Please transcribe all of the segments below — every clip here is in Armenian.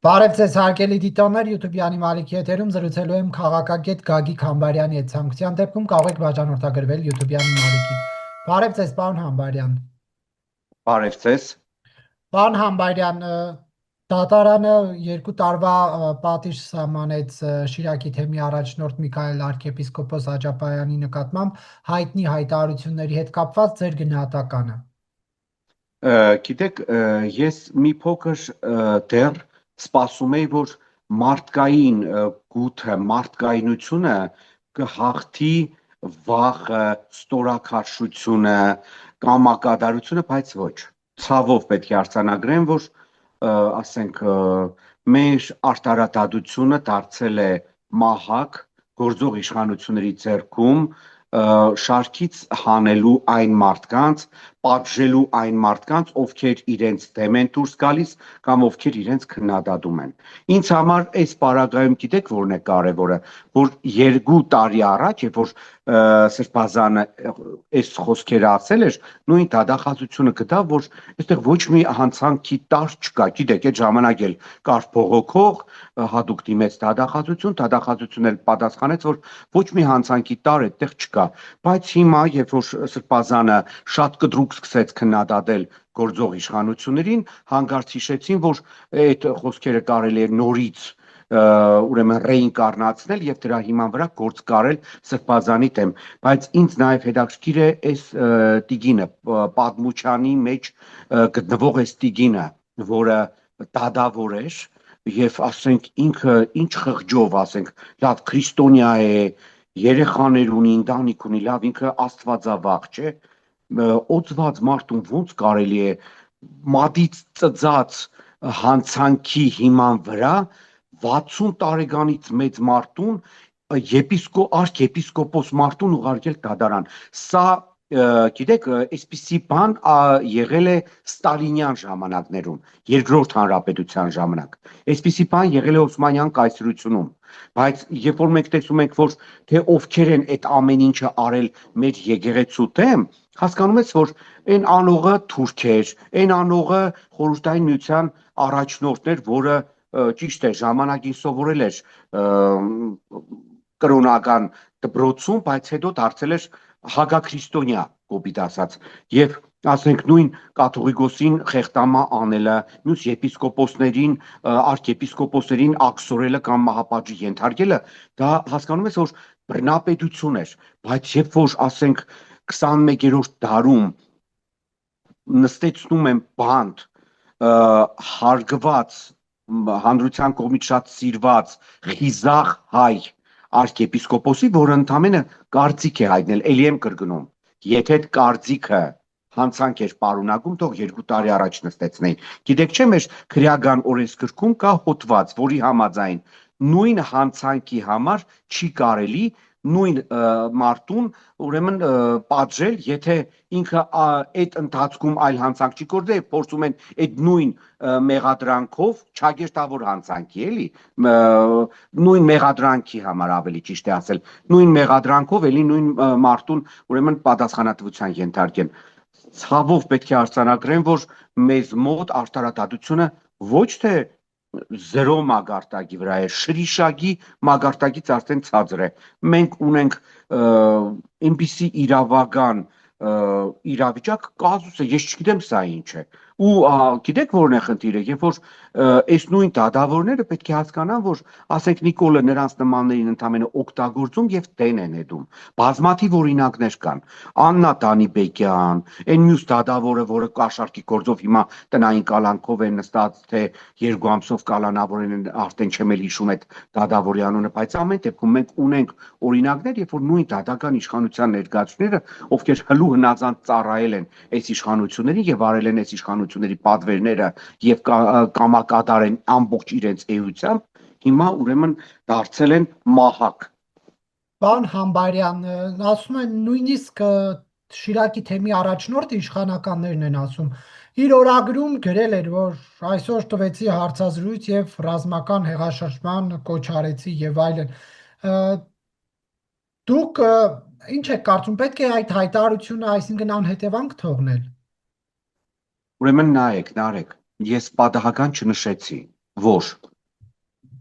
Բարև ձեզ հարգելի դիտողներ, YouTube-յանի Մալիքի եթերում զրուցելու եմ քաղաքագետ Գագիկ Համբարյանի հետ, ցանկության դեպքում կարող եք բաժանորդագրվել YouTube-յանի Մալիքին։ Բարև ձեզ, պարոն Համբարյան։ Բարև ձեզ։ Պարոն Համբարյան, դատարանը 2 տարվա պատիժ սահմանեց Շիրակի թեմի առաջնորդ Միքայել arczepiskopos Աջապայանի նկատմամբ, հայտնի հայտարարությունների հետ կապված ձեր գնահատականը։ Գիտեք, ես մի փոքր դեռ սպասում էի, որ մարդկային գութը, մարդկայնությունը կհաղթի վախը, ստորաքաշությունը, կամակադարությունը, բայց ոչ։ Ցավով պետք է արձանագրեմ, որ ասենք մեր արտարադատությունը դարձել է մահակ գործող իշխանությունների ձեռքում, շարքից հանելու այն մարդկանց, պատժելու այն մարդկանց, ովքեր իրենց դեմ են դուրս գալիս կամ ովքեր իրենց քննադատում են։ Ինձ համար այս պարագայում գիտեք որն է կարևորը, որ 2 տարի առաջ, երբ որ Սրբազանը այս խոսքերը ասել էր, նույն դատախազությունը գտավ, որ այստեղ ոչ մի հանցանքի տար չկա։ Գիտեք, այդ ժամանակ էլ կար բողոքող, հատուկ դիմեց դատախազությունն էլ պատասխանեց, որ ոչ մի հանցանքի տար այդտեղ չկա։ Բայց հիմա, երբ որ Սրբազանը շատ կտրուկ սկսեց քննադատել գործող իշխանություններին, հանկարծ հիշեցին, որ այդ խոսքերը կարելի է նորից ուրեմն ռեինկարնացնել եւ դրա հիման վրա գործ կարել Սրբազանի դեմ, բայց ինձ նաեւ հետաքրքիր է այս տիգինը, պատմուչանի մեջ գտնվող այս տիգինը, որը դադավոր էր եւ ասենք ինքը ինչ խղճով, ասենք, լավ քրիստոնյա է, երեխաներ ունի, ընտանիք ունի, լավ ինքը աստվածավախ չէ, օծված մարդուն ոնց կարելի է մատից ծծած հանցանքի հիման վրա 60 տարեկանից մեծ մարդուն arczepiskopos մարդուն ուղարկել դատարան։ Սա գիտեք, այսպիսի բան եղել է Ստալինյան ժամանակներում, Երկրորդ հանրապետության ժամանակ։ Այսպիսի բան եղել է Օսմանյան կայսրությունում, բայց երբ որ մենք տեսում ենք, որ թե ովքեր են այդ ամեն ինչը արել մեր եկեղեցու դեմ, հասկանում ես, որ այն անողը թուրք էր, այն անողը Խորհրդային Միության առաջնորդն էր, որը ճիշտ է, ժամանակին սովորել էր կրոնական դպրոցում, բայց հետո դարձել էր հակաքրիստոնյա, կոպիտ ասած, եւ ասենք նույն կաթողիկոսին խեղտամա անելը, մյուս եպիսկոպոսներին, arczepiskoposներին աքսորելը կամ մահապատժի ենթարկելը, դա հասկանում ես, որ բռնապետություն էր, բայց երբ որ ասենք 21-րդ դարում նստեցնում են բանտ հարգված հանրության կողմից շատ սիրված խիզախ հայ arczepiskoposi, որը ընդամենը կարծիք է հայտնել, ելի եմ կրկնում, եթե այդ կարծիքը հանցանք էր պարունակում, թող 2 տարի առաջ նստեցնեին։ Գիտեք չէ, մեր քրեական օրենսգրքում կա հոդված, որի համաձայն նույն հանցանքի համար չի կարելի նույն մարդուն ուրեմն պատժել, եթե ինքը այդ ընթացքում այլ հանցանք չի գործել, փորձում են այդ նույն մեղադրանքով չագերտավոր հանցանքի, էլի, նույն մեղադրանքի համար ավելի ճիշտ է ասել, նույն մեղադրանքով էլի նույն մարդուն ուրեմն պատասխանատվության ենթարկեն։ Ցավով պետք է արձանագրեմ, որ մեզ մոտ արդարադատությունը ոչ թե 0 մագարտակի վրա է, շրիշագի մագարտակից արդեն ցածր է։ Մենք ունենք այնպիսի իրավական իրավիճակ, կազուսը, ես չգիտեմ սա ինչ է։ Ու գիտեք որն է խնդիրը, երբ որ այս նույն դատավորները պետք է հասկանան, որ ասենք Նիկոլը նրանց նմաններին ընդամենը օգտագործում եւ դեն են հետում։ Բազմաթիվ օրինակներ կան։ Աննա Տանիբեկյան, այն մյուս դատավորը, որը կաշառքի գործով հիմա տնային կալանքով են նստած, թե 2 ամսով կալանավորեն, արդեն չեմ էլ հիշում այդ դատավորի անունը, բայց ամեն դեպքում մենք ունենք օրինակներ, երբ որ նույն դատական իշխանության ներկայացուցիչները, ովքեր հլու հնազանդ ծառայել են այս իշխանություններին եւ արել են այս իշխանությունների պատվերները եւ կամակատար են ամբողջ իրենց էությամբ, հիմա ուրեմն դարձել են մահակ։ Պարոն Համբարյան, ասում են նույնիսկ Շիրակի թեմի առաջնորդ իշխանականներն են ասում, իր օրագրում գրել էր, որ այսօր տվեցի հարցազրույց եւ ռազմական հեղաշրջման կոչ արեցի եւ այլն։ Դուք ինչ եք կարծում, պետք է այդ հայտարարությունը, այսինքն անհետևանք թողնել։ Ուրեմն նայեք, Նարեկ, ես պատահական չնշեցի, որ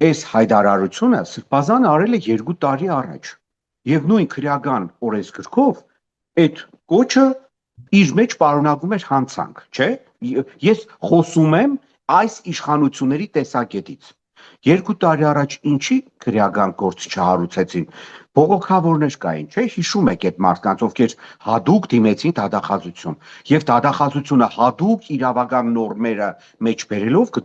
Այս հայտարարությունը Սրբազանը արել է 2 տարի առաջ եւ նույն քրեական օրենսգրքով այդ կոչը իր մեջ պարունակում էր հանցանք, չէ՞։ Ես խոսում եմ այս իշխանությունների տեսակետից։ 2 տարի առաջ ինչի քրեական գործ չհարուցեցին։ Բողոքավորներ կային, չէ՞, հիշում եք այդ մարդկանց, ովքեր հadoop դիմեցին դատախազություն եւ դատախազությունը հadoop իրավական նորմերը մեջ բերելով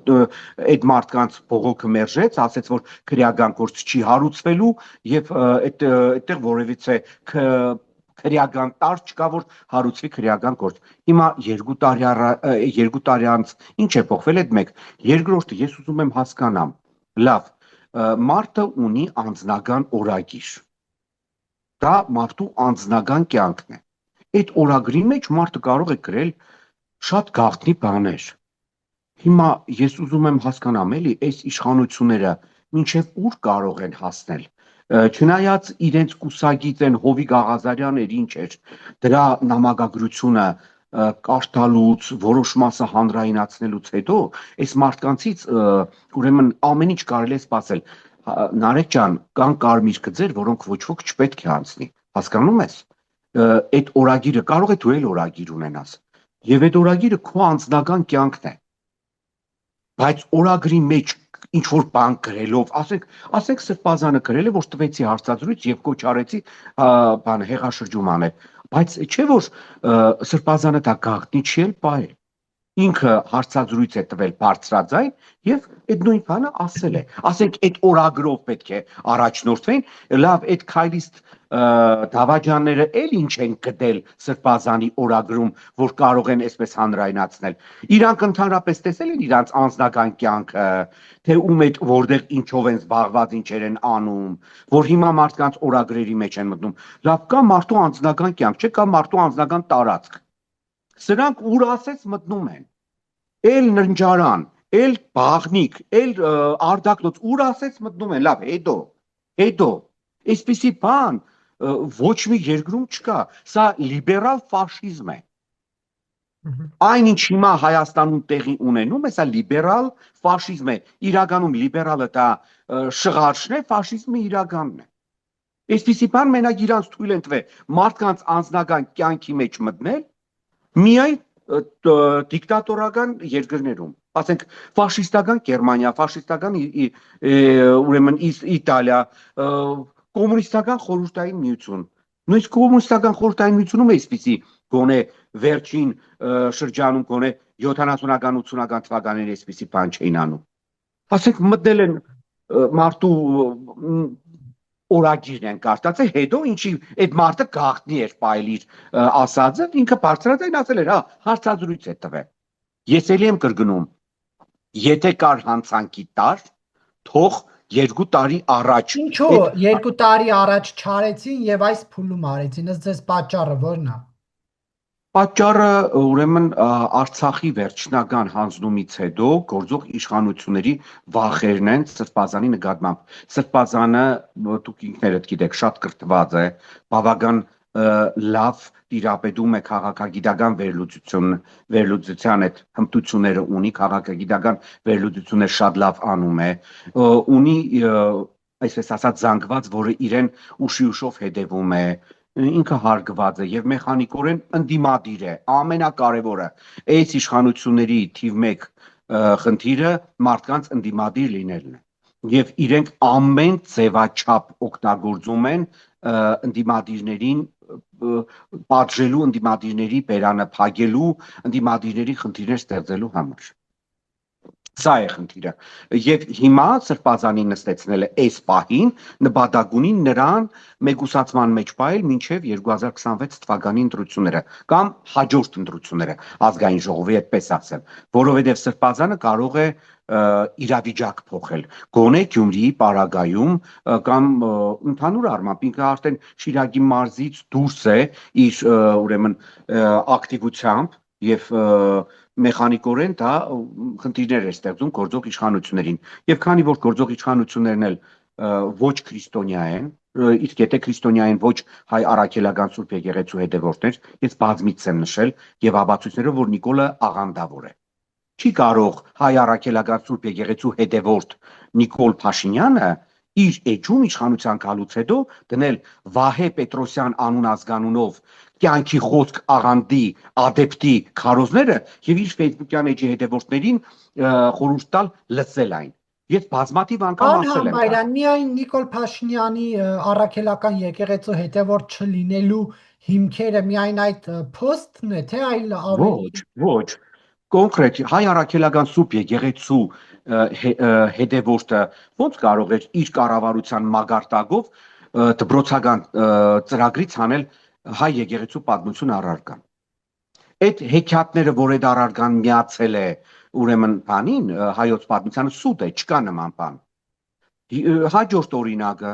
այդ մարդկանց բողոքը մերժեց, ասաց որ քրեական գործ չի հարուցվելու եւ այդտեղ որևիցե քրեական տար չկա, որ հարուցվի քրեական գործ։ Հիմա 2 տարի անց ինչ է փոխվել այդ մեկ։ Երկրորդը ես ուզում եմ հասկանամ, լավ, մարդը ունի անձնական օրագիր։ Դա մարդու անձնական կյանքն է։ Այդ օրագրի մեջ մարդը կարող է գրել շատ գաղտնի բաներ։ Հիմա ես ուզում եմ հասկանամ, էլի, այս իշխանությունները մինչև ուր կարող են հասնել։ Չնայած իրենց կուսակից են Հովիկ Աղազարյան էր ինչ էր, դրա նամակագրությունը կարդալուց, որոշ մասը հանրայնացնելուց հետո, այս մարդկանցից ուրեմն ամեն ինչ կարելի է սպասել։ Նարեկ ջան, կան կարմիր գծեր, որոնք ոչ ոք չպետք է անցնի։ Հասկանում ես։ Այդ օրագիրը կարող է դու էլ օրագիր ունենաս։ Եվ այդ օրագիրը քո անձնական կյանքն է։ Բայց օրագրի մեջ ինչ որ բան գրելով, ասենք Սրբազանը գրել է, որ տվեցի հարցազրույց եւ կոչ արեցի բան հեղաշրջում անել, բայց չէ որ Սրբազանը դա գաղտնի չի էլ պահել։ Ինքը հարցազրույց է տվել բարձրաձայն եւ այդ նույն բանը ասել է։ Ասենք այդ օրագրով պետք է առաջնորդվեն, լավ, այդ քայլիստ դավաճանները էլ ինչ են գտել Սրբազանի օրագրում, որ կարող են այսպես հանրայնացնել։ Իրանք ընդհանրապես տեսել են իրանց անձնական կյանքը, թե ում հետ որտեղ ինչով են զբաղված, ինչեր են անում, որ հիմա մարդկանց օրագրերի մեջ են մտնում։ Լավ, կա մարդու անձնական կյանք, չէ՞, կա մարդու անձնական տարածք։ Սրանք ուր ասեց մտնում են։ Էլ ննջարան, էլ բաղնիկ, էլ արդակնոց ուր ասեց մտնում են։ Լավ, հետո այսպիսի բան ոչ մի երկրում չկա։ Սա լիբերալ ֆաշիզմ է։ Այնինչ հիմա Հայաստանում տեղի ունենում է, սա լիբերալ ֆաշիզմ է։ Իրականում լիբերալը դա շղարշն է, ֆաշիզմը իրականն է։ Այսպիսի բան մենակ իրանց թույլ են տվել մարդկանց անձնական կյանքի մեջ մտնել միայն դիկտատորական երկրներում, ասենք ֆաշիստական Գերմանիա, ֆաշիստական ուրեմն Իտալիա, կոմունիստական խորհրդային միություն։ Նույնիսկ կոմունիստական խորհրդային միությունում է այսպիսի գոնե վերջին շրջանում գոնե 70-ական 80-ական թվականներին այսպիսի բան չէին անում։ Ասենք մտնել են մարդու օրագիրն են կարդացել, հետո ինչի այդ մարդը գաղտնի էր պայել իր ասածը, ինքը բարձրաձայն ասել էր, հա, հարցազրույց է տվել։ Ես էլի եմ կրկնում, եթե կար հանցանքի տար, թող 2 տարի առաջ։ Ինչու 2 տարի առաջ չարեցին եւ այս փուլում արեցին, ըստ ձեզ պատճառը ո՞րն է։ Պատճառը ուրեմն Արցախի վերջնական հանձնումից հետո գործող իշխանությունների վախերն են Սրբազանի նկատմամբ։ Սրբազանը, դուք ինքներդ գիտեք, շատ կրթված է, բավական լավ տիրապետում է քաղաքագիտական վերլուծության այդ հմտությունները ունի, քաղաքագիտական վերլուծությունը շատ լավ անում է, ունի այսպես ասած զանգված, որը իրեն ուշի-ուշով հետևում է, ինքը հարգված է եւ մեխանիկորեն ընդդիմադիր է, ամենակարևորը այս իշխանությունների թիվ 1 խնդիրը մարդկանց ընդդիմադիր լինելն է եւ իրենք ամեն ձևաչափ օգտագործում են ընդդիմադիրներին պատժելու, ընդդիմադիրների բերանը փակելու, ընդդիմադիրների խնդիրներ ստեղծելու համար։ Սա է խնդիրը եւ հիմա Սրբազանի նստեցնել է այս պահին նպատակ ունի նրան մեգուսացման մեջ պահել մինչեւ 2026 թվականի ընտրությունները կամ հաջորդ ընտրությունները ազգային ժողովի այդպես ասեմ, որովհետեւ Սրբազանը կարող է իրավիճակ փոխել գոնե Գյումրիի պարագայում կամ ընդհանուր առմամբ ինքը արդեն Շիրակի մարզից դուրս է իր ուրեմն ակտիվությամբ եւ մեխանիկորեն դա խնդիրներ է ստեղծում գործող իշխանություններին եւ քանի որ գործող իշխանություններն էլ ոչ քրիստոնյա են, իսկ եթե քրիստոնյա են ոչ հայ առաքելական Սուրբ եկեղեցու հետևորդներ, ես բազմիցս եմ նշել եւ ապացույցներով որ Նիկոլը աղանդավոր է։ Չի կարող հայ առաքելական Սուրբ եկեղեցու հետևորդ Նիկոլ Փաշինյանը իր էջում իշխանության գալուց հետո դնել Վահե Պետրոսյան անուն ազգանունով կյանքի խոսք աղանդի ադեպտի քարոզները եւ իր Facebook-յան էջի հետևորդներին խորհուրդ տալ լսել այն։ Ես բազմաթիվ անգամ Պարոն ասել եմ դա։ Համբայրյան, միայն Նիկոլ Փաշինյանի առաքելական եկեղեցու հետևորդ չլինելու հիմքերը միայն այդ post-ն է, թե այլ ավելի Ոչ, կոնկրետ հայ առաքելական սուրբ եկեղեցու հետևորդը ոնց կարող էր իր կառավարության մագարտակով դպրոցական ծրագրից անել հայ եկեղեցու պատմություն առարկան։ Այդ հեքիաթները, որ այդ առարկան միացել է ուրեմն բանին, հայոց պատմությանը սուտ է, չկա նման բան։ Հաջորդ օրինակը,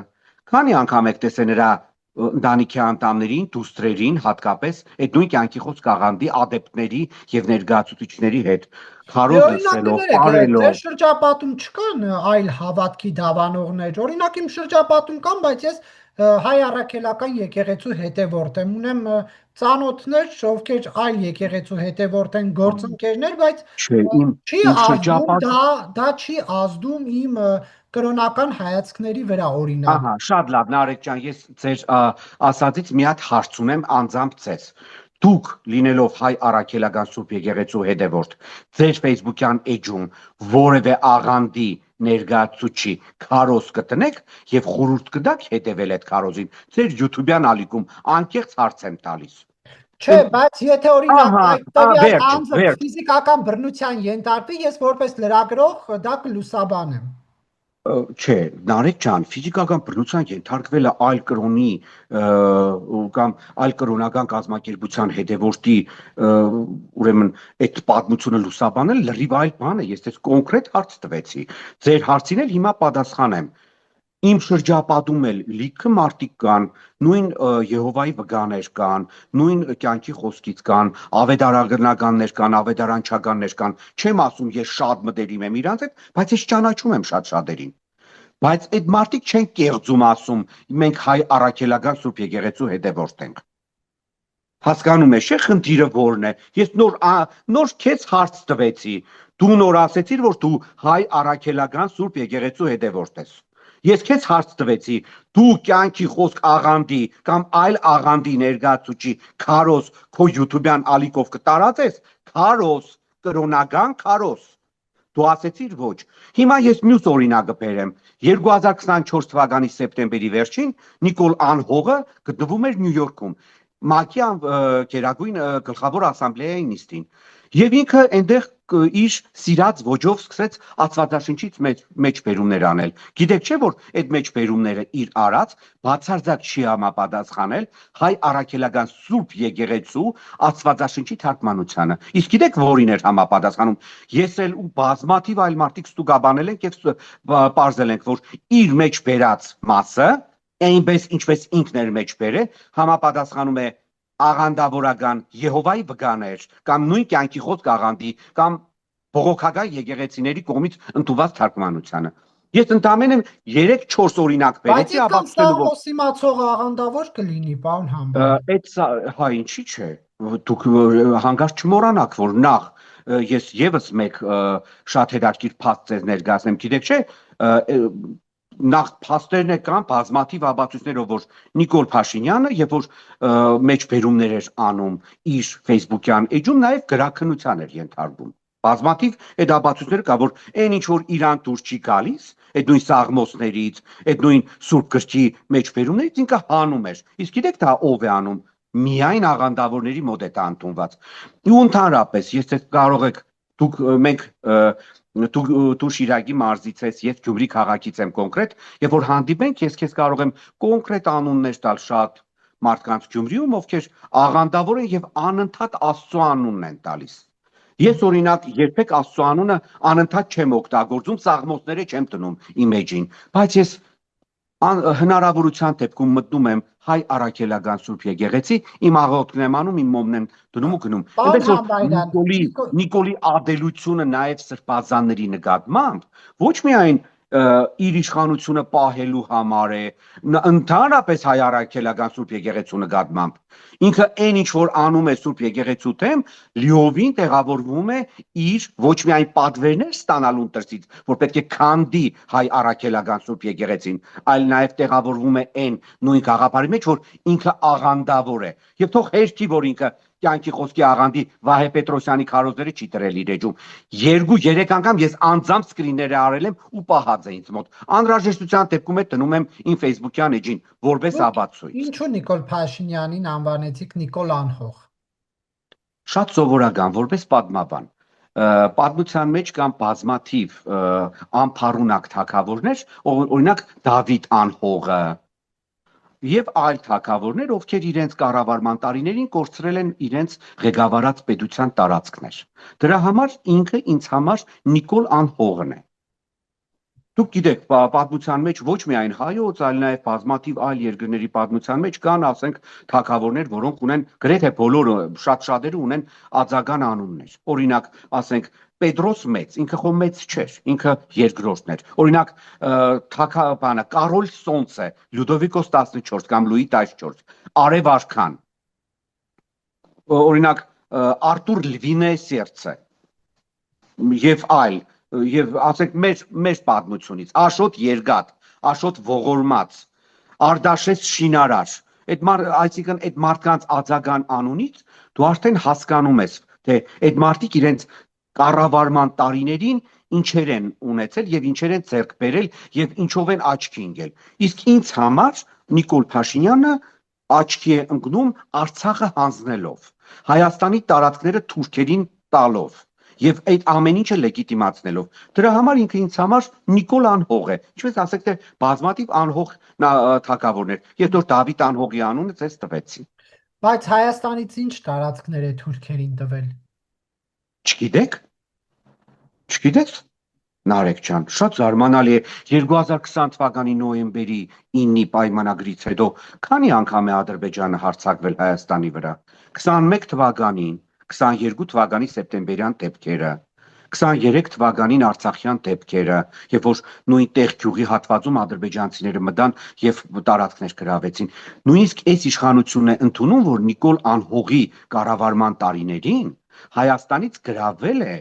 քանի անգամ եք տեսել նրա ընտանիքի անդամներին, դուստրերին, հատկապես այդ նույն կյանքի խոսք աղանդի ադեպտների եւ ներգաղացուցիչների հետ քարոզ լսելով, Ձեր ապարելով։ շրջապատում չկան այլ հավատքի դավանողներ։ Օրինակ իմ շրջապատում կան, բայց ես հայ առաքելական եկեղեցու հետևորդ եմ, ունեմ ծանոթներ, ովքեր այլ եկեղեցու հետևորդ են, գործընկերներ, բայց Չէ, չի իմ ազդում շրջապատը դա չի ազդում իմ կրոնական հայացքների վրա, օրինակ։ Ահա, շատ լավ, Նարեկ ջան, ես ձեր ասածից մի հատ հարց ունեմ անձամբ ձեզ։ Դուք լինելով հայ առաքելական սուրբ եկեղեցու հետևորդ, ձեր Facebook-յան էջում որևէ աղանդի ներգաղացուցիչի քարոզ կտնեք եւ խորհուրդ կտաք հետևել այդ քարոզին։ Ձեր YouTube-յան ալիքում անկեղծ հարց եմ տալիս։ Չէ, բայց եթե օրինակ Ահա, այդ տվյալ վերջ, անձը վերջ։ ֆիզիկական բռնության ենթարկվի, ես որպես լրագրող դա կլուսաբանեմ։ Չէ, Նարեկ ջան, ֆիզիկական բռնության ենթարկվելը այլ կրոնի կամ այլ կրոնական կազմակերպության հետևորդի ուրեմն այդ պատմությունը լուսաբանել լրիվ այլ բան է, ես դες կոնկրետ հարց տվեցի։ Ձեր հարցին էլ հիմա պատասխանեմ։ Իմ շրջապատում էլ լիքը մարդիկ կան, նույն Եհովայի վկաներ կան, նույն կյանքի խոսքից կան, ավետարագրնականներ կան, ավետարանչականներ կան։ Չեմ ասում ես շատ մտերիմ եմ իրանց հետ, բայց ես ճանաչում եմ շատ շատերին։ Բայց այդ մարդիկ չեն կեղծում ասում, մենք հայ առաքելական սուրբ եկեղեցու հետևորդ ենք։ Հասկանում ես, չէ՞, խնդիրը որն է։ Ես նոր քեզ հարց տվեցի։ Դու նոր ասեցիր, որ դու հայ առաքելական սուրբ եկեղեցու հետևորդ ես։ Ես քեզ հարց տվեցի, դու կյանքի խոսք աղանդի կամ այլ աղանդի ներգաղացուցիչի քարոզ քո YouTube-յան ալիքով կտարածես, քարոզ, կրոնական քարոզ։ Դու ասեցիր ոչ։ Հիմա ես մյուս օրինակը բերեմ։ 2024 թվականի սեպտեմբերի վերջին Նիկոլ Անհողը գտնվում էր Նյու Յորքում ՄԱԿ-ի Գերագույն գլխավոր ասամբլեայի նիստին։ Եվ ինքը այնտեղ իր սիրած ոճով սկսեց Աստվածաշնչից մեջբերումներ անել։ Գիտեք չէ՞ որ այդ մեջբերումները իր արած բացարձակ չի համապատասխանել հայ առաքելական սուրբ եկեղեցու Աստվածաշնչի թարգմանությանը։ Իսկ գիտեք որին էր համապատասխանում։ Ես էլ ու բազմաթիվ այլ մարդիկ ստուգաբանել ենք եւ պարզել ենք, որ իր մեջ բերած մասը այնպես ինչպես ինքն էր մեջ բերել, համապատասխանում է աղանդավորական Եհովայի վկաներ կամ նույն կյանքի խոսք աղանդի կամ բողոքական եկեղեցիների կողմից ընդունված թարգմանությանը։ Ես ընդամենը 3-4 օրինակ բերեցի ապացուցելու, որ սիմացող աղանդավոր կլինի, պարոն Համբայր։ այդ հա ինչի՞ չէ։ Դուք հանգարց չմոռանաք, որ նախ ես եւս մեկ շատ հետաքրքիր փաստ ձեզ ներկայացնեմ, գիտեք չէ, նախ փաստերն է կան բազմաթիվ ապացույցներով, որ Նիկոլ Փաշինյանը, երբ որ մեջբերումներ էր անում իր Facebook-յան էջում, նաև գրաքննության էր ենթարկվում։ Բազմաթիվ այդ ապացույցները կա, որ այն ինչ որ իրան դուր չի գալիս, այդ նույն սաղմոսներից, այդ նույն Սուրբ գրքի մեջբերումներից ինքը հանում էր։ Իսկ գիտեք դա ով է անում։ Միայն աղանդավորների մոտ է դա ընդունված։ Ու ընդհանրապես, ես դες կարող եք դուք մենք դու Շիրակի մարզից ես, ես Գյումրի քաղաքից եմ կոնկրետ, եւ որ հանդիպենք, ես քեզ կարող եմ կոնկրետ անուններ տալ շատ մարդկանց Գյումրիում, ովքեր աղանդավոր են եւ անընդհատ Աստծո անունն են տալիս։ Ես օրինակ երբեք Աստծո անունը անընդհատ չեմ օգտագործում, սաղմոսները չեմ տնում իմ էջին, բայց ես հնարավորության դեպքում մտնում եմ հայ առաքելական սուրբ եկեղեցի, իմ աղոթքն եմ անում, իմ մոմն եմ դնում ու գնում։ Այնպես որ Նիկոլի ադելությունը նաև սրբազանների նկատմամբ ոչ միայն իր իշխանությունը պահելու համար է, ընդհանրապես հայ առաքելական Սուրբ եկեղեցու նկատմամբ։ Ինքը այն ինչ որ անում է Սուրբ եկեղեցու թեմ, լիովին տեղավորվում է իր ոչ միայն պատվերներ ստանալու դրսից, որ պետք է քանդի հայ առաքելական Սուրբ եկեղեցին, այլ նաև տեղավորվում է այն նույն գաղափարի մեջ, որ ինքը աղանդավոր է։ Եվ թող հերքի, որ ինքը կյանքի խոսքի աղանդի Վահե Պետրոսյանի քարոզները չի տրել իր էջում։ 2-3 անգամ ես անձամբ սկրիններ արել եմ ու պահած է ինձ մոտ։ Անհրաժեշտության դեպքում է դնում եմ իմ Facebook-յան էջին որպես ապացույց։ Ինչու Նիկոլ Փաշինյանին անվանեցիք Նիկոլ Անհող։ Շատ սովորական, որպես պատմաբան։ Պատմության մեջ կան բազմաթիվ անփառունակ թագավորներ, օրինակ Դավիթ Անհողը եւ այլ թագավորներ, ովքեր իրենց կառավարման տարիներին կորցրել են իրենց ղեկավարած պետության տարածքներ։ Դրա համար ինքը ինձ համար Նիկոլ Անհողն է։ Դուք գիտեք, պատմության մեջ ոչ միայն հայոց, այլ նաև բազմաթիվ այլ երկրների պատմության մեջ կան, ասենք, թագավորներ, որոնք ունեն գրեթե բոլորը, շատ-շատերը ունեն արձագան անուններ։ Օրինակ, ասենք, Պետրոս Մեծ, ինքը խո մեծ չէր, ինքը երկրորդն էր։ Օրինակ, Կարոլ Սոնցը, Լյուդովիկոս 14 կամ Լուի 14, Արև Արքան։ Օրինակ, Արտուր Լվինե Սերցը եւ այլ եւ ասենք մեր պատմությունից Աշոտ Երգատ, Աշոտ Ողորմած, Արդաշես Շինարար, այսինքն այդ մարդկանց արձագան անունից դու արդեն հասկանում ես, թե այդ մարդիկ իրենց կառավարման տարիներին ինչեր են ունեցել եւ ինչեր են ձեռք բերել եւ ինչով են աչքի ընկել։ Իսկ ինձ համար Նիկոլ Փաշինյանը աչքի է ընկնում Արցախը հանձնելով, Հայաստանի տարածքները թուրքերին տալով եւ այդ ամեն ինչը լեգիտիմացնելով։ Դրա համար ինքը ինձ համար Նիկոլ Անհող է։ Ինչպես ասեք, թե բազմաթիվ անհող թագավորներ։ Երբ որ Դավիթ Անհողի անունը ցես տվեցին։ Բայց Հայաստանից ինչ տարածքներ է թուրքերին տվել։ Չգիտեք։ Չգիտեք։ Նարեկ ջան, շատ զարմանալի է 2020 թվականի նոյեմբերի 9-ի պայմանագրից հետո քանի անգամ է Ադրբեջանը հարձակվել Հայաստանի վրա։ 21 թվականին, 22 թվականի սեպտեմբերյան դեպքերը, 23 թվականին Արցախյան դեպքերը, երբ որ նույն տեղ գյուղի հատվածում ադրբեջանցիները մտան եւ տարածքներ գրավեցին։ Նույնիսկ այս իշխանությունն է ընդունում, որ Նիկոլ Անհողի կառավարման տարիներին Հայաստանից գրավել է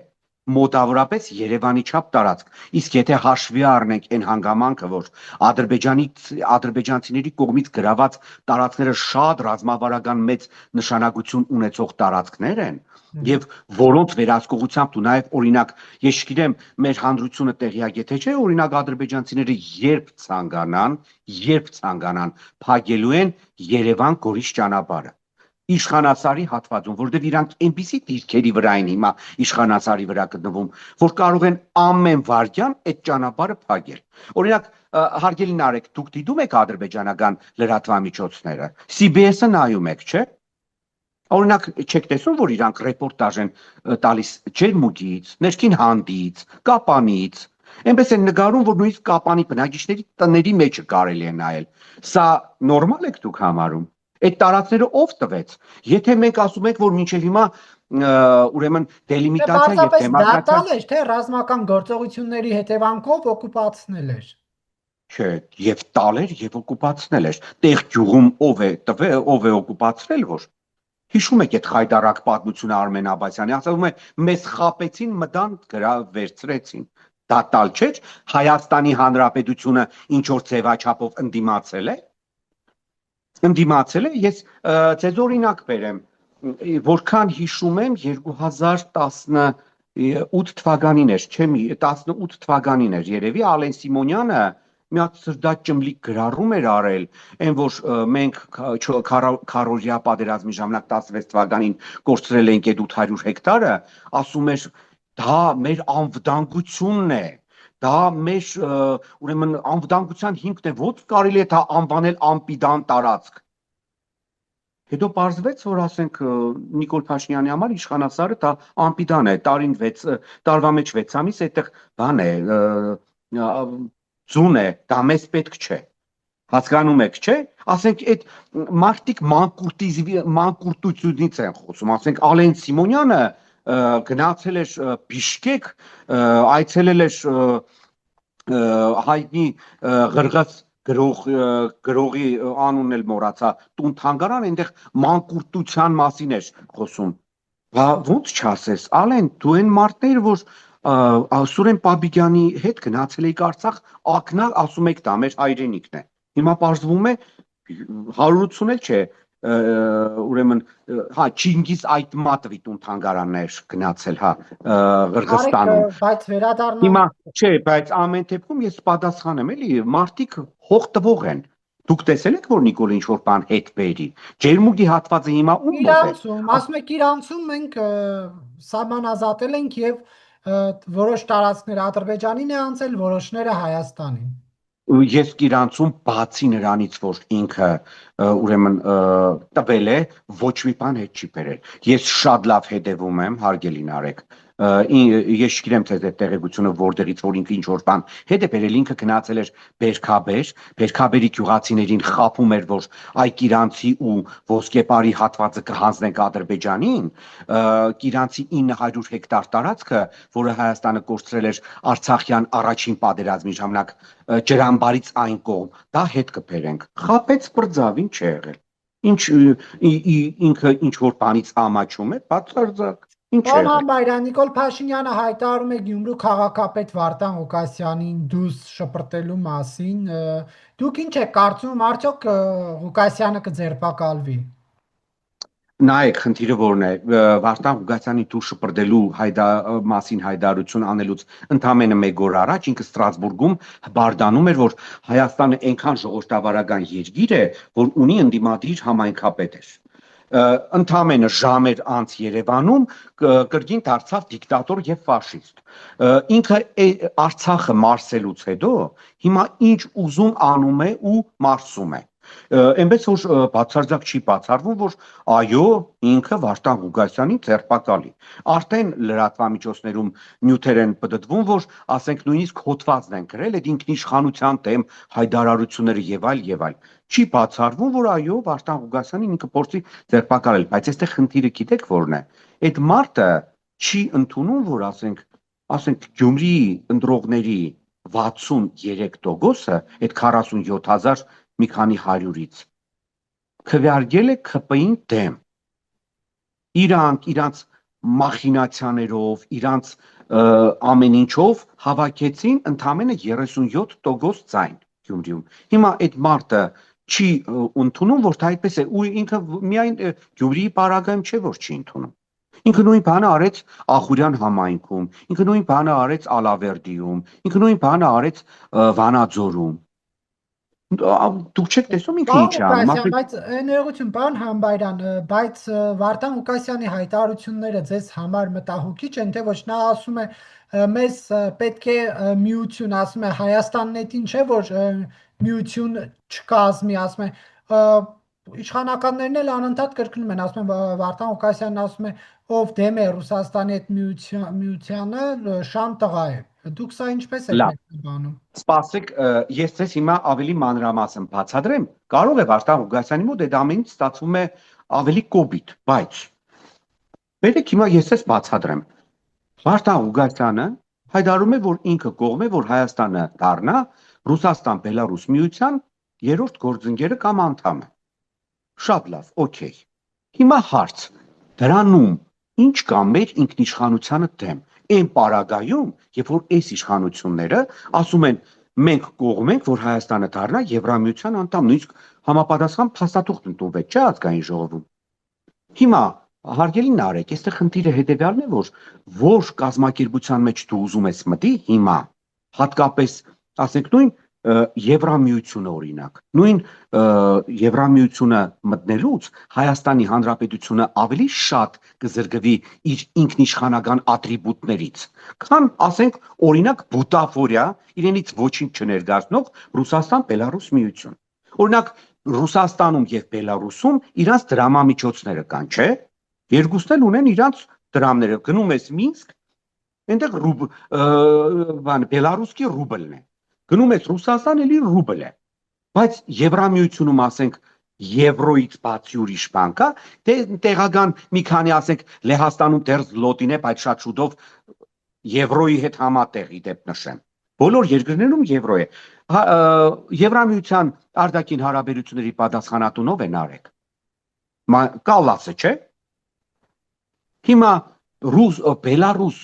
մոտավորապես Երևանի չափ տարածք։ Իսկ եթե հաշվի առնենք այն հանգամանքը, որ ադրբեջանցիների կողմից գրաված տարածքները շատ ռազմավարական մեծ նշանակություն ունեցող տարածքներ են, եւ որոնց վերահսկողությամբ դու նաեւ օրինակ, ես չգիտեմ, մեր հանրությունը տեղյակ է թե չէ, օրինակ ադրբեջանցիները երբ ցանկանան, փակելու են Երևան-Գորիս ճանապարհը իշխանասարի հատվածում, որտեղ իրանք այնպիսի դիրքերի վրա են հիմա իշխանասարի վրա գտնվում, որ կարող են ամեն վայրկյան այդ ճանապարհը փակել։ Օրինակ, հարգելի Նարեկ, դուք դիտում եք ադրբեջանական լրատվամիջոցները, CBS-ը նայում եք, չէ՞։ Օրինակ, չեք տեսնում, որ իրանք ռեպորտաժ են տալիս Ջերմուկից, Ներքին Հանդից, Կապանից։ Այնպես են նկարում, որ նույնիսկ Կապանի բնակիչների տների մեջը կարելի է նայել։ Սա նորմալ եք դուք համարում։ Այդ տարածքները ով տվեց։ Եթե մենք ասում ենք, որ մինչև հիմա ուրեմն դելիմիտացիա եւ դեմարկրատիա դատալ էր, թե ռազմական գործողությունների հետևանքով օկուպացնել էր։ Չէ, եւ տալ էր եւ օկուպացնել էր։ Տեղ գյուղում ով է օկուպացրել որ։ Հիշում եք այդ խայտարակ պատմությունը Արմեն Աբասյանի, ասում է մեզ խապեցին, մտան վերցրեցին։ Դա տալ չէ, Հայաստանի Հանրապետությունը ինչ որ ձևաչափով ընդդիմացել է։ Ընդդիմացել է, ես ձեզ օրինակ բերեմ, որքան հիշում եմ 2018 թվականին էր, չէ՞ 18 թվականին էր, երևի Ալեն Սիմոնյանը մի հատ սրդաճմլիկ գրառում էր արել, այն որ մենք քարորյա պատերազմի ժամանակ 16 թվականին կորցրել ենք այդ 800 հեկտարը, ասում էր դա մեր անվտանգությունն է, դա մեր ուրեմն անվտանգության հիմքն է, ո՞նց կարելի է դա անվանել անպիտան տարածք։ Հետո պարզվեց, որ ասենք Նիկոլ Փաշինյանի համար իշխանասարը դա անպիտան է, տարվա մեջ 6 ամիս այդտեղ բան է, ձուն է, դա մեզ պետք չէ։ Հասկանում եք, չէ՞։ Ասենք այդ մարդիկ մանկուրտությունից են խոսում, ասենք Ալեն Սիմոնյանը գնացել էր Բիշկեք, այցելել էր հայտնի ղրղած գրողի անունն էլ մոռացա, տուն թանգարան, այնտեղ մանկուրտության մասին էր խոսում։ Բա ո՞նց չասես, Ալեն, դու այն մարդն էր, որ Սուրեն Պաբիգյանի հետ գնացել էիք Արցախ, ակնա ասում եք դա մեր հայրենիքն է։ Հիմա պարզվում է հարուրություն էլ չէ, ուրեմն հա Չինգիզ Այտմատովի տուն թանգարաններ գնացել, հա, Արեք, Ղրղստանում։ բայց վերադառնանք Հիմա չէ, բայց ամեն դեպքում ես պատասխանեմ, էլի, մարդիկ հող տվող են։ Դուք տեսել եք, որ Նիկոլ ինչ որ բան հետ բերի։ Ջերմուկի հատվածը հիմա ում մոտ է։ Իրանցում, ասում եք Իրանցում մենք սահմանազատել ենք եւ որոշ տարածքներ Ադրբեջանին է անցել, որոշները Հայաստանին։ Ես Իրանցում բացի նրանից, որ ինքը ուրեմն տվել է, ոչ մի բան հետ չի բերել։ Ես շատ լավ հետևում եմ, հարգելի Նարեկ, ես չգիտեմ թե այդ տեղեկությունը որտեղից որ ինքը ինչ որ բան հետ է բերել, ինքը գնացել էր Բերքաբեր, Բերքաբերի գյուղացիներին խաբում էր, որ այ Կիրանցի ու ոսկեպարի հատվածը կհանձնենք Ադրբեջանին, Կիրանցի 900 հեկտար տարածքը, որը Հայաստանը կորցրել էր Արցախյան առաջին պատերազմի ժամանակ ջրամբարից այն կողմ, դա հետ կբերենք։ Խաբեց բրձավ, ինչ է եղել։ Ինչ ինքը ինչ որ բանից ամաչում է, բացարձակ։ Ինչ է Պարոն եղել։ Համբայրյան, Նիկոլ Փաշինյանը հայտարարում է Գյումրու քաղաքապետ Վարդան Ղուկասյանին դուրս շպրտելու մասին։ Դուք ինչ եք կարծում, արդյոք Ղուկասյանը կձերբակալվի։ Նայեք, խնդիրը որն է, Վարդան Ղուկասյանի դուրս շպրտելու մասին հայտարարություն անելուց ընդամենը 1 օր առաջ ինքը Ստրասբուրգում բարդանում էր, որ Հայաստանը այնքան ժողովրդավարական երկիր է, որ ունի ընդդիմադիր համայնքապետ էր։ Ընդամենը ժամեր անց Երևանում կրկին դարձավ դիկտատոր եւ ֆաշիստ։ Ինքը Արցախը մարսելուց հետո հիմա ինչ ուզում անում է ու մարսում է։ Այնպես որ բացարձակ չի բացառվում, որ այո, ինքը Վարդան Ղուկասյանին ձերբակալի։ Արդեն լրատվամիջոցներում նյութեր են պտտվում, որ ասենք նույնիսկ հոդվածն են գրել այդ ինքնիշխանության դեմ հայտարարությունները եւ այլ եւ այլ։ Չի բացառվում, որ այո, Վարդան Ղուկասյանին ինքը փորձի ձերբակալել, բայց այստեղ խնդիրը գիտեք որն է։ Այդ մարդը չի ընդունում, որ ասենք Գյումրիի ընտրողների 63%-ը, այդ 47,000 մի քանի հարյուրից քվեարկել է ՔՊ-ին դեմ։ Իրանց մախինացիաներով, իրանց ամեն ինչով հավաքեցին ընդամենը 37% ձայն Գյումրիում։ Հիմա այդ մարդը չի ընդունում, որ դա այդպես է, ու ինքը միայն Գյումրիի պարագայում չէ, որ չի ընդունում։ Ինքը նույն բանը արեց Ախուրյան համայնքում, ինքը նույն բանը արեց Ալավերդիում, ինքը նույն բանը արեց Վանաձորում։ Դուք չեք տեսնում ինքը ինչ է անում, Ղուկասյան, բայց ներողություն, պարոն Համբայրյան, բայց Վարդան Ղուկասյանի հայտարարությունները ձեզ համար մտահոգիչ են, թե ոչ։ Նա ասում է մեզ պետք է միություն, ասում է Հայաստաննետին չէ, որ միություն չկազմի, ասում է իշխանականներն էլ անընդհատ կրկնում են, ասում են Վարդան Ղուկասյանն ասում է ով դեմ է Ռուսաստանի հետ միությանը, շան տղա է։ Դուք սա ինչպես եք լավ, մեկնաբանում։ սպասեք, ես ձեզ հիմա ավելի մանրամասն բացատրեմ, կարող է Վարդան Ղուկասյանի մոտ այդ ամենից ստացվում է ավելի կոպիտ, բայց բերեք հիմա ես ձեզ բացատրեմ։ Վարդան Ղուկասյանը հայտարարում է, որ ինքը կողմ է, որ Հայաստանը դառնա Ռուսաստան-Բելարուս միության 3-րդ գործընկերը կամ անդամը։ Շատ լավ, օքեյ։ Հիմա հարց. դրանում ինչ կա մեր ինքնիշխանությանը դեմ։ Այն պարագայում, երբ որ այս իշխանությունները ասում են մենք կողմ ենք, որ Հայաստանը դառնա Եվրամիության անդամ, նույնիսկ համապատասխան փաստաթուղթ ընդունվեց, չէ՞ ազգային ժողովում։ Հիմա հարգելի Նարեկ, այստեղ խնդիրը հետեւյալն է, որ կազմակերպության մեջ դու ուզում ես մտի հիմա, հատկապես ասենք նույն Եվրամիությունը օրինակ, նույն Եվրամիությունը մտնելուց Հայաստանի Հանրապետությունը ավելի շատ կզրկվի իր ինքնիշխանական ատրիբուտներից, քան ասենք օրինակ բուտաֆորիա, իրենից ոչինչ չներկայացնող Ռուսաստան-Բելարուս միություն։ Օրինակ Ռուսաստանում եւ Բելարուսում իրանց դրամամիջոցները կան, չէ՞։ Երկուսն էլ ունեն իրանց դրամները։ Գնում ես Մինսկ, այնտեղ բելարուսկի ռուբլն է։ Գնում ես Ռուսաստան, էլի ռուբլ է։ Բայց Եվրամիությունում ասենք եվրոից բացի ուրիշ բան կա, տեղական մի քանի ասենք Լեհաստանում դեռ զլոտին է, բայց շատ շուտով եվրոյի հետ համատեղ իդեպ նշեմ։ Բոլոր երկրներում եվրո է։ Եվրամիության արտաքին հարաբերությունների պատասխանատունով են արեք։ Կալասը, չէ՞։ Հիմա Բելարուս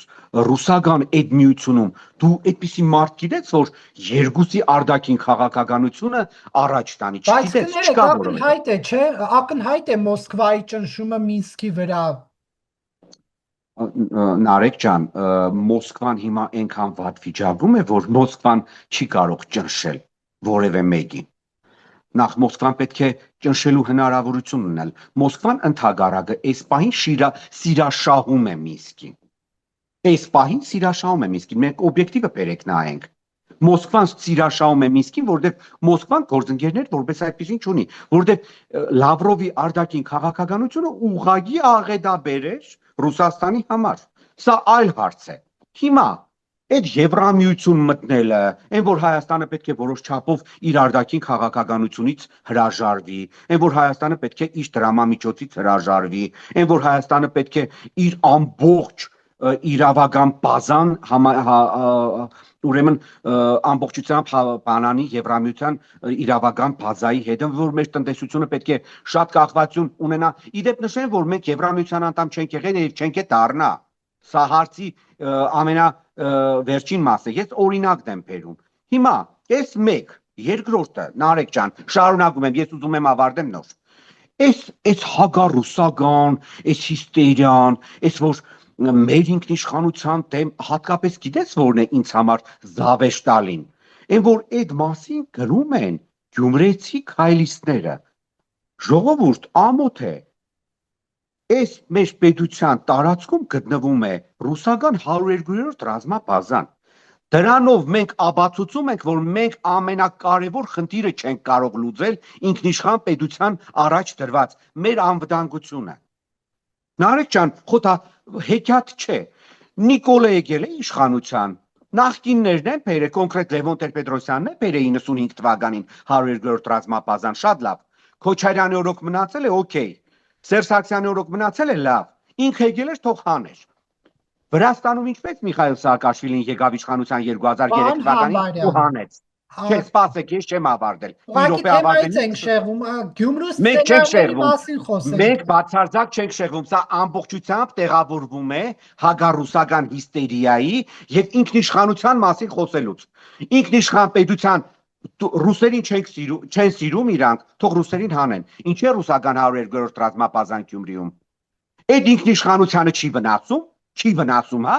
ռուսական այդ միությունում դու այդպիսի մարդ գիտես, որ երկուսի արտաքին քաղաքականությունը առաջ տանի, Բայց չգիտես, կներեք, չկա որովհետև ակնհայտ է, չէ՞, ակնհայտ է Մոսկվայի ճնշումը Մինսկի վրա։ Նարեկ ջան, Մոսկվան հիմա այնքան վատ վիճակում է, որ Մոսկվան չի կարող ճնշել որևէ մեկին։ Նախ Մոսկվան պետք է ճնշելու հնարավորություն ունել։ Մոսկվան ընդհակառակը այս պահին սիրաշահում է Մինսկին։ Այս պահին սիրաշահում է Մինսկին։ Մենք օբյեկտիվը բերեք նայենք։ Մոսկվան սիրաշահում է Մինսկին, որովհետև Մոսկվան գործընկերներ որպես այդպեսին չունի, որովհետև Լավրովի արտաքին քաղաքականությունը ուղղակի աղետաբեր է Ռուսաստանի համար։ Սա այլ հարց է։ Հիմա այդ Եվրամիություն մտնելը, այն որ Հայաստանը պետք է որոշ չափով իր արտաքին քաղաքականությունից հրաժարվի, այն որ Հայաստանը պետք է իր դրամամիջոցից հրաժարվի, այն որ Հայաստանը պետք է իր ամբողջ իրավական բազան ուրեմն ամբողջությամբ բանանի Եվրամիության իրավական բազայի հետ, որ մեր տնտեսությունը պետք է շատ կախվածություն ունենա։ Իդեպ նշեմ, որ մենք Եվրամիության անդամ չենք եղել եւ չենք է դառնա։ Սա հարցի ամենավերջին մասը։ Ես օրինակ եմ բերում։ Հիմա այս մեկ, երկրորդը, Նարեկ ջան, շարունակում եմ, ես ուզում եմ ավարտեմ նոր։ Այս հագառուսական, այս հիստերիան, այս որ մեր ինքնիշխանության դեմ հատկապես գիտես որն է ինձ համար զավեշտալին, այն որ այդ մասին գրում են գյումրեցի քայլիստները։ Ժողովուրդ, ամոթ է։ Այս մեր պետության տարածքում գտնվում է ռուսական 102-րդ ռազմաբազան։ Դրանով մենք ապացուցում ենք, որ մենք ամենակարևոր խնդիրը չենք կարող լուծել ինքնիշխան պետության առաջ դրված մեր անվտանգությունը։ Նարեկ ջան, խոթա հեքիաթ չէ։ Նիկոլը եկել է իշխանության։ Նախկիններն են բերել, կոնկրետ Լևոն Տեր-Պետրոսյանն է բերել 95 թվականին 102-րդ ռազմաբազան, շատ լավ։ Քոչարյանի օրոք մնացել է, օքեյ։ Սերժ Սարգսյանի օրոք մնացել է, լավ։ Ինքը եկել էր, թող հաներ։ Վրաստանում ինչպես Միխայել Սաակաշվիլին եկավ իշխանության 2003 թվականին ու հանեց։ Չէ, սպասեք, ես չեմ ավարտել։ Մի Ուղղակի րոպե թեմայից ավարտել։ ենք շեղվում, Գյումրու Մենք չենք սցենարների շեղվում։ մասին խոսենք։ Մենք բացարձակ չենք շեղվում, սա ամբողջությամբ տեղավորվում է հագառուսական հիստերիայի եւ ինքնիշխանության մասին խոսելուց։ Ինքնիշխան պետության ռուսերին չեն սիրում իրանք, թող ռուսերին հանեն։ Ինչ է ռուսական 102-րդ ռազմաբազան Գյումրիում։ Այդ ինքնիշխանությանը չի վնասում, հա։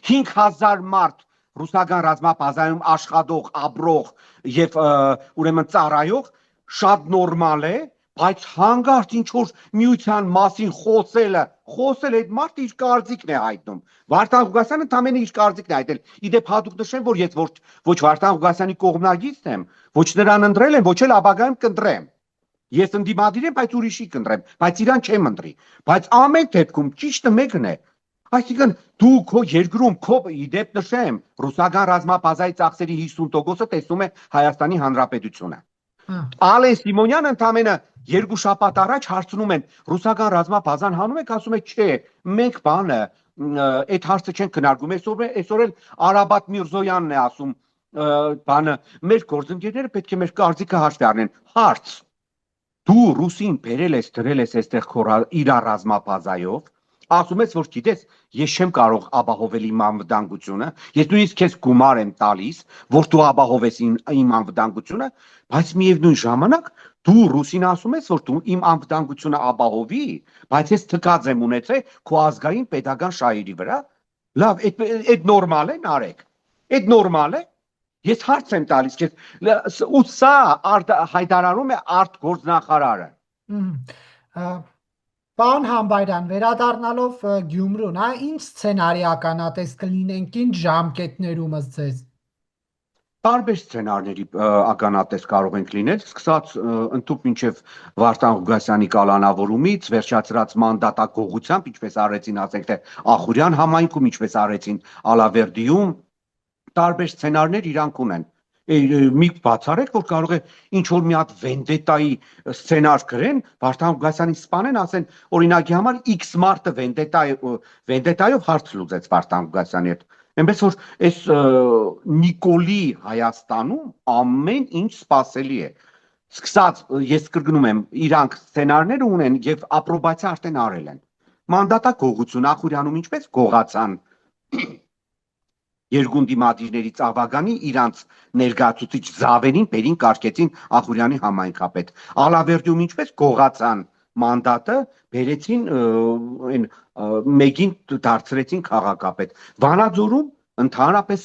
5000 մարդ ռուսական ռազմաբազայում աշխատող, ապրող եւ ուրեմն ծառայող շատ նորմալ է, բայց հանգարտ ինչ որ միության մասին խոսել այդ մարդը իր կարծիքն է հայտնում։ Վարդան Ղուկասյանը ընդամենը իր կարծիքն է հայտել։ Իդեպ հատուկ նշեմ, որ ես ոչ Վարդան Ղուկասյանի կողմնակիցն եմ, ոչ նրան ընտրել եմ, ոչ էլ ապագայում կընտրեմ։ Ես ընդդիմադիր եմ, բայց ուրիշի կընտրեմ, բայց իրան չեմ ընտրի։ Բայց ամեն դեպքում ճիշտը մեկն է։ Այսինքն դու քո երկրում իդեպ նշեմ, ռուսական ռազմաբազայի ծախսերի 50%-ը տեսնում է Հայաստանի Հանրապետությունը։ Ալեն Սիմոնյանը ընդամենը 2 շաբաթ առաջ հարցնում են ռուսական ռազմաբազան հանում եք, ասում է չէ, մենք բանը այդ հարցը չենք քննարկում, այսօր էլ Արաբատ Միրզոյանն է ասում բանը մեր գործընկերները պետք է մեր կարծիքը հաշվի առնեն։ Հարց. դու ռուսին բերել ես, դրել ես այստեղ իր ռազմաբազայով, ասում ես, որ գիտես, ես չեմ կարող ապահովել իմ անվտանգությունը, ես նույնիսկ քեզ գումար եմ տալիս, որ դու ապահովես իմ անվտանգությունը, բայց միևնույն ժամանակ դու ռուսին ասում ես, որ դու իմ անվտանգությունը ապահովի, բայց ես թքած եմ ունեցել քո ազգային պետական շահերի վրա։ Լավ, այդ նորմալ է, Նարեկ։ Այդ նորմալ է։ Ես հարց եմ տալիս քեզ, ու սա հայտարարում է արտգործնախարարը։ Պարոն Համբայրյան, վերադառնալով Գյումրուն, ինչ սցենարի ականատես կլինենք, ինչ ժամկետներում ըստ ձեզ։ Տարբեր սցենարների ականատես կարող ենք լինել, սկսած ընդհանուր մինչև Վարդան Ղուկասյանի կալանավորումից, վերջացրած մանդատակողությամբ, ինչպես արեցին, ասենք թե Ախուրյան համայնքում, ինչպես արեցին Ալավերդիում, տարբեր սցենարներ իրանք ունեն։ Մի բացառեք, որ կարող է ինչ որ մի հատ վենդետայի սցենար գրեն, Վարդան Ղուկասյանին սպանեն, ասեն օրինակի համար X մարտը վենդետայով հարց լուծեց Վարդան Ղուկասյանի հետ։ Այնպես որ այս Նիկոլի Հայաստանում ամեն ինչ սпасելի է։ Սկսած ես կրկնում եմ, իրանք սցենարները ունեն եւ ապրոբացիա արդեն արել են։ Մանդատակողություն Ախուրյանում ինչպես գողացան երկու դիմադիրների ծավագանի իրանց ներկայացուցիչ Զավերին բերին կարկեցին Ախուրյանի համայնքապետ։ Ալավերդիում ինչպես գողացան մանդատը բերեցին այն մեկին դարձրեցին քաղաքապետ։ Վանաձորում ընդհանրապես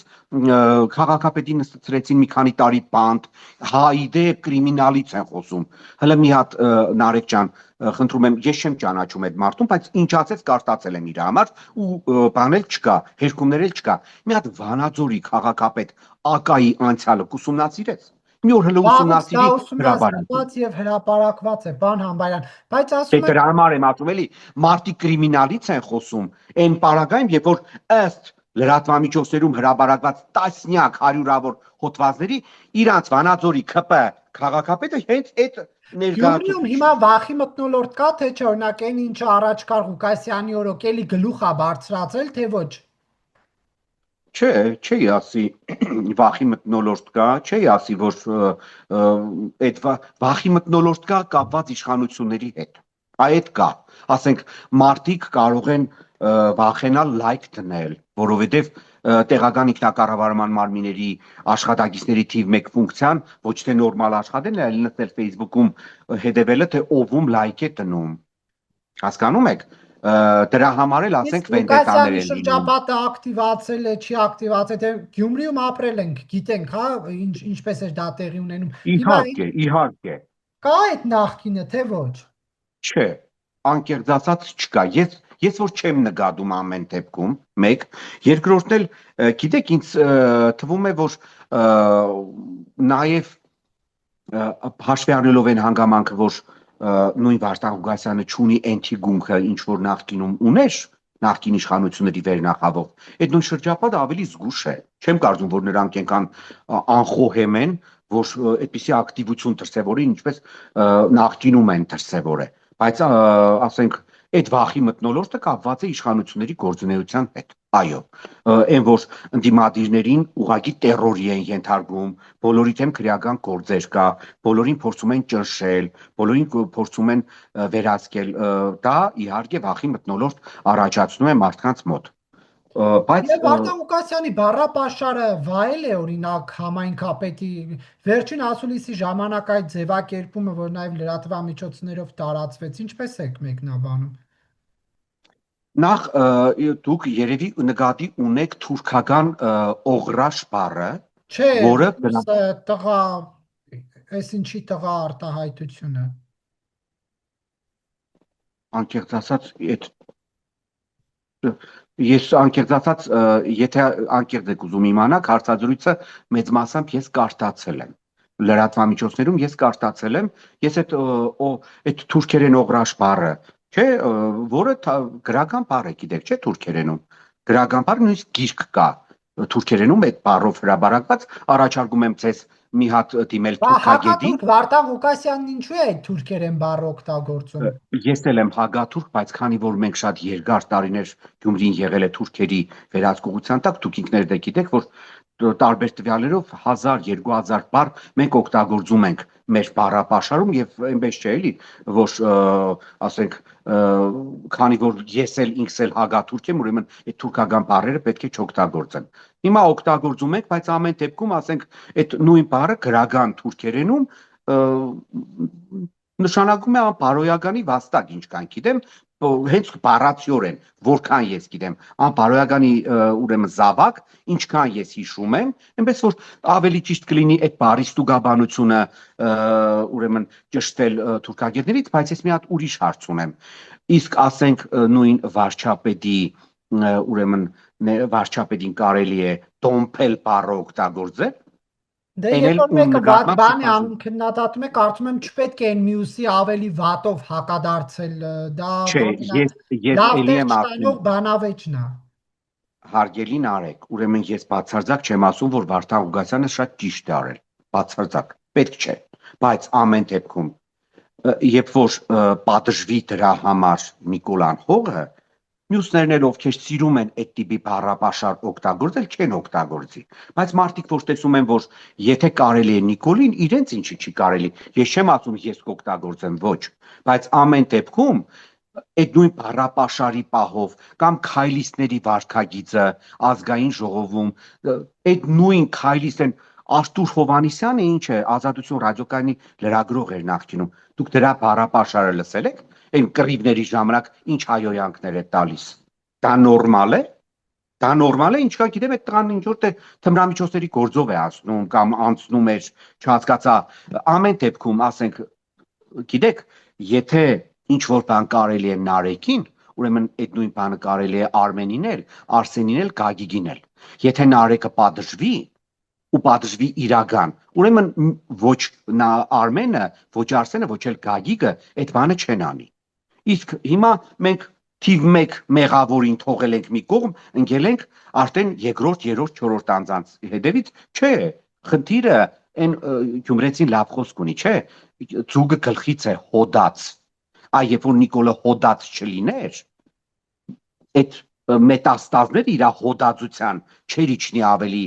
քաղաքապետի նստեցրեցին մի քանի տարի բանտ, հայդե կրիմինալից են խոսում։ Հələ մի հատ Նարեկ ջան, խնդրում եմ, ես չեմ ճանաչում այդ մարդուն, բայց ինչ ասեց կարդացել եմ իր համար ու բանել չկա, հերքումներ էլ չկա։ Մի հատ Վանաձորի քաղաքապետ ԱԿ-ի անցյալը կուսումնացիրեց։ Մի օր հələ Դա ուսումնացիրի հրապարակի։ ուսումնասիրված եւ հրապարակված է, բան Համբարյան, բայց Դե ասում դրա համար եմ ասում էլի, մարդիկ կրիմինալից են խոսում, այն պարագայում, երբ որ ըստ լրատվամիջոցներում հրապարակված տասնյակ հարյուրավոր հոդվածների իրանց Վանաձորի ՔՊ քաղաքապետը հենց այդ Գյումրիում ներկայացուցիչ հիմա վախի մթնոլորտ կա, թե չէ, օրինակ այն ինչը առաջ կար Ղուկասյանի օրոք էլի գլուխ է բարձրացել, թե ոչ։ չէ, չի ասի վախի մթնոլորտ կա, չի ասի, որ այդ վախի մթնոլորտ կա կապված իշխանությունների հետ։ Այդ կա, ասենք մարդիկ կարող են վախենալ լայք դնել, որովհետև տեղական ինքնակառավարման մարմինների աշխատակիցների թիվ 1 ֆունկցիան ոչ թե նորմալ աշխատելն է, այլ նստել Facebook-ում հետևելը, թե ով լայք է դնում։ Հասկանում եք։ Դրա համար էլ ասենք վենդետաներ Ղուկասյանի են լինում։ շրջապատը ակտիվացել է, չի ակտիվացել, թե Գյումրիում ապրել ենք, գիտենք, հա, ինչպես է դա տեղի ունենում։ Հիմա Իհարկե։ կա այդ նախկինը, թե ոչ։ Չէ, անկեղծ ասած չկա։ Ես որ չեմ նկատում ամեն դեպքում, մեկ, երկրորդն էլ գիտեք ինձ թվում է որ նաև հաշվի առնելով այն հանգամանքը, որ նույն Վարդան Ղուկասյանը չունի էնթի գունքը, ինչ որ նախկինում ուներ, նախկին իշխանությունների վերնախավող, այդ նույն շրջապատը ավելի զգուշ է։ Չեմ կարծում, որ նրանք այնքան անխոհեմ են, որ այդպիսի ակտիվություն դրսևորեն, ինչպես նախկինում են դրսևորել։ Բայց ասենք այդ վախի մթնոլորտը կապված է իշխանությունների գործունեության հետ։ Այո, այն որ ընդդիմադիրներին ուղղակի տերորի են ենթարկում, բոլորի դեմ քրեական գործեր կա, բոլորին փորձում են ճնշել, բոլորին փորձում են վերահսկել, դա իհարկե վախի մթնոլորտ առաջացնում է մարդկանց մոտ։ Բայց Եվ Վարդան Ղուկասյանի բառապաշարը վայել է օրինակ համայնքապետի վերջին ասուլիսի ժամանակ այդ ձևակերպումը, որ նաև լրատվամիջոցներով տարածվեց, ինչպես եք մեկնաբանում։ նախ դուք երևի նկատի ունեք թուրքական օղրաշ բառը, Չէ, որը տղա, այս ինչի տղա արտահայտությունը։ անկեղծ ասած ես անկեղծ ասած եթե անկեղծ եք ուզում իմանաք, հարցազրույցը մեծ մասամբ ես կարդացել եմ լրատվամիջոցներում, ես կարդացել եմ, ես այդ թուրքերեն օղրաշ բառը, չէ, որը գրական բառ է, գիտեք, չէ, թուրքերենում գրական բառ նույնիսկ գիրք կա թուրքերենում այդ բառով հրապարակված, առաջարկում եմ ձեզ մի հատ դիմել թուրքագետի։ Հակաթուրք Վարդան Ղուկասյանն ինչու է այդ թուրքերեն բառ օգտագործում։ Ես էլ եմ հակաթուրք, բայց քանի որ մենք շատ երկար տարիներ Գյումրին եղել է թուրքերի վերահսկողության տակ, դուք ինքներդ եք գիտեք, որ տարբեր տվյալներով 1000-2000 բառ մենք օգտագործում ենք մեր բառապաշարում եւ այնպես չէ էլի, որ ասենք քանի որ ես էլ ինքս էլ հակաթուրք եմ, ուրեմն այդ թուրքական բառերը պետք է չօգտագործեմ։ Հիմա օգտագործում ենք, բայց ամեն դեպքում ասենք այդ նույն բառը գրական թուրքերենում նշանակում է անբարոյականի վաստակ, ինչքան գիտեմ, հենց բառացիորեն, որքան ես գիտեմ, անբարոյականի ուրեմն զավակ, ինչքան ես հիշում եմ, այնպես որ ավելի ճիշտ կլինի այդ բառի ստուգաբանությունը ուրեմն ճշտել թուրքագետներից, բայց ես մի հատ ուրիշ հարց ունեմ։ Իսկ ասենք նույն վարչապետի ուրեմն վարչապետին կարելի է տոմփել բառը օգտագործել։ Դե երբ որ մեկը վատ բան է անում, քննադատում է, կարծում եմ չպետք է այն մյուսի ավելի վատով հակադարձել, դա ես էլի եմ ասում բանավեճն է։ Հարգելի Նարեկ, ուրեմն ես բացարձակ չեմ ասում, որ Վարդան Ղուկասյանը շատ ճիշտ է արել, բացարձակ, պետք չէ, բայց ամեն դեպքում երբ որ պատժվի դրա համար Նիկոլան Հողը, Մյուսներն էլ ովքեր սիրում են այդ տիպի բառապաշար օգտագործել, չեն օգտագործի։ Բայց մարդիկ որ տեսում են, որ եթե կարելի է Նիկոլին, իրենց ինչի չի կարելի։ Ես չեմ ասում ես կօգտագործեմ, ոչ, բայց ամեն դեպքում այդ նույն բառապաշարի պահով կամ քայլիստների վարքագիծը ազգային ժողովում այդ նույն քայլիստեն Արտուր Հովհաննիսյանը ինչ է Ազատություն ռադիոկայանի լրագրող էր նախկինում։ Դուք դրա բառապաշարը լսել եք այն կռիվների ժամանակ ինչ հայոյանքներ է տալիս։ Դա նորմալ է։ Դա նորմալ է, ինչքան գիտեմ, այդ տղան ինչ որ թմրամիջոցների գործով է անցնում կամ անցնում էր, չհասկացա։ Ամեն դեպքում, ասենք, գիտեք, եթե ինչ որ բան կարելի է Նարեկին, ուրեմն այդ նույն բանը կարելի է Արմենին էլ, Արսենին էլ, Գագիկին էլ։ Եթե Նարեկը պատժվի ու պատժվի իրական, ուրեմն ոչ նա Արմենը, ոչ Արսենը, ոչ էլ Գագիկը այդ բանը չեն անի։ Իսկ հիմա մենք թիվ 1 մեղավորին թողել ենք մի կողմ, ընկել ենք արդեն երկրորդ, երրորդ, չորրորդ անձանց հետևից, չէ, խնդիրը այն Գյումրեցին լավ խոսք ունի, չէ, ձուկը գլխից է հոդած, երբ որ Նիկոլը հոդած չլիներ, այդ մետաստազները իր հոդածության չեր իջնի ավելի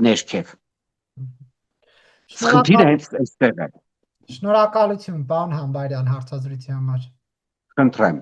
ներքև։ Խնդիրը հենց այստեղ է։ Շնորհակալություն, պարոն Համբարյան, հարցազրույցի համար։ Խնդրեմ։